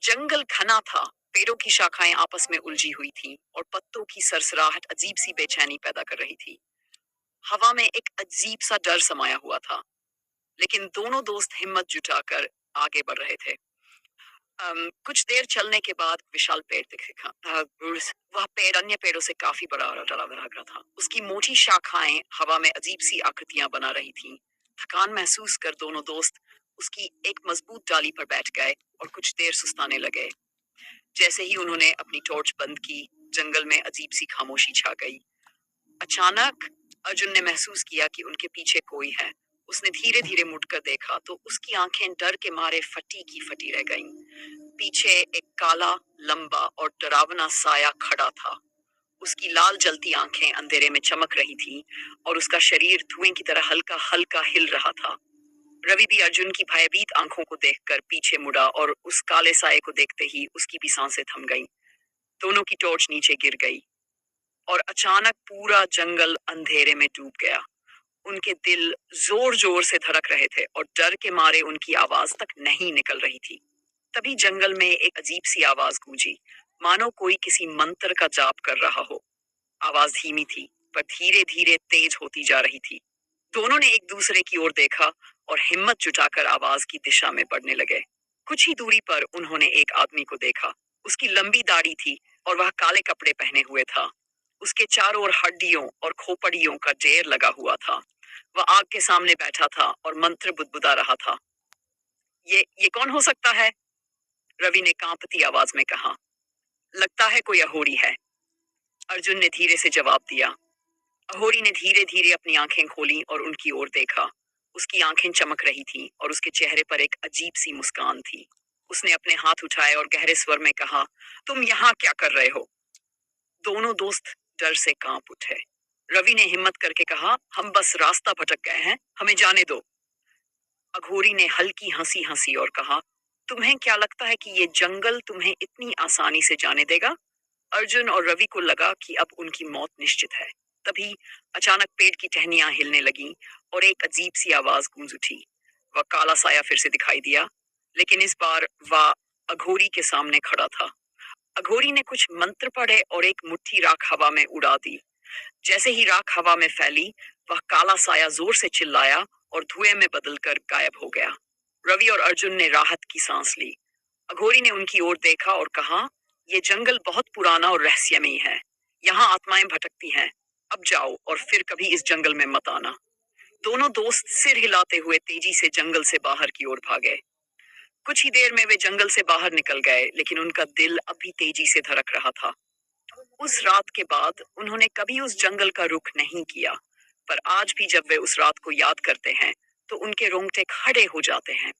जंगल घना था। पेड़ों की शाखाएं आपस में उलझी हुई थीं और पत्तों की सरसराहट अजीब सी बेचैनी पैदा कर रही थी। हवा में एक अजीब सा डर समाया हुआ था, लेकिन दोनों दोस्त हिम्मत जुटाकर आगे बढ़ रहे थे। कुछ देर चलने के बाद विशाल पेड़ दिखा। वह पेड़ अन्य पेड़ों से काफी बड़ा और डरा लग रहा था। उसकी मोटी शाखाएं हवा में अजीब सी आकृतियां बना रही थीं। थकान महसूस कर दोनों दोस्त उसकी एक मजबूत डाली पर बैठ गए और कुछ देर सुस्ताने लगे। जैसे ही उन्होंने अपनी टॉर्च बंद की, जंगल में अजीब सी खामोशी छा गई। अचानक अर्जुन ने महसूस किया कि उनके पीछे कोई है। उसने धीरे धीरे मुड़कर देखा तो उसकी आंखें डर के मारे फटी की फटी रह गईं। पीछे एक काला, लंबा और डरावना साया खड़ा था। उसकी लाल जलती आंखें अंधेरे में चमक रही थीं और उसका शरीर धुएं की तरह हल्का हल्का हिल रहा था। रवि भी अर्जुन की भयभीत आंखों को देखकर पीछे मुड़ा और उस काले साये को देखते ही उसकी भी सांसें थम गईं। दोनों की टॉर्च नीचे गिर गई और अचानक पूरा जंगल अंधेरे में डूब गया। उनके दिल जोर जोर से धड़क रहे थे और डर के मारे उनकी आवाज तक नहीं निकल रही थी। तभी जंगल में एक अजीब सी आवाज गूंजी, मानो कोई किसी मंत्र का जाप कर रहा हो। आवाज धीमी थी, पर धीरे धीरे तेज होती जा रही थी। दोनों ने एक दूसरे की ओर देखा और हिम्मत जुटाकर आवाज की दिशा में बढ़ने लगे। कुछ ही दूरी पर उन्होंने एक आदमी को देखा। उसकी लंबी दाढ़ी थी और वह काले कपड़े पहने हुए था। उसके चारों ओर हड्डियों और खोपड़ियों का ढेर लगा हुआ था। वह आग के सामने बैठा था और मंत्र बुदबुदा रहा था। ये कौन हो सकता है? रवि ने कांपती आवाज में कहा। लगता है कोई अहोरी है, अर्जुन ने धीरे से जवाब दिया। अहोरी ने धीरे धीरे अपनी आंखें खोली और उनकी ओर देखा। उसकी आंखें चमक रही थीं और उसके चेहरे पर एक अजीब सी मुस्कान थी। उसने अपने हाथ उठाए और गहरे स्वर में कहा, तुम यहाँ क्या कर रहे हो? दोनों दोस्त डर से कांप उठे। रवि ने हिम्मत करके कहा, हम बस रास्ता भटक गए हैं, हमें जाने दो। अघोरी ने हल्की हंसी हंसी और कहा, तुम्हें क्या लगता है कि ये जंगल तुम्हें इतनी आसानी से जाने देगा? अर्जुन और रवि को लगा कि अब उनकी मौत निश्चित है। तभी अचानक पेड़ की टहनियां हिलने लगीं और एक अजीब सी आवाज गूंज उठी। वह काला साया फिर से दिखाई दिया, लेकिन इस बार वह अघोरी के सामने खड़ा था। अघोरी ने कुछ मंत्र पढ़े और एक मुट्ठी राख हवा में उड़ा दी। जैसे ही राख हवा में फैली, वह काला साया जोर से चिल्लाया और धुएं में बदलकर गायब हो गया। रवि और अर्जुन ने राहत की सांस ली। अघोरी ने उनकी ओर देखा और कहा, यह जंगल बहुत पुराना और रहस्यमयी है। यहाँ आत्माएं भटकती हैं। अब जाओ और फिर कभी इस जंगल में मत आना। दोनों दोस्त सिर हिलाते हुए तेजी से जंगल से बाहर की ओर भागे। कुछ ही देर में वे जंगल से बाहर निकल गए, लेकिन उनका दिल अभी तेजी से धड़क रहा था। उस रात के बाद उन्होंने कभी उस जंगल का रुख नहीं किया, पर आज भी जब वे उस रात को याद करते हैं, तो उनके रोंगटे खड़े हो जाते हैं।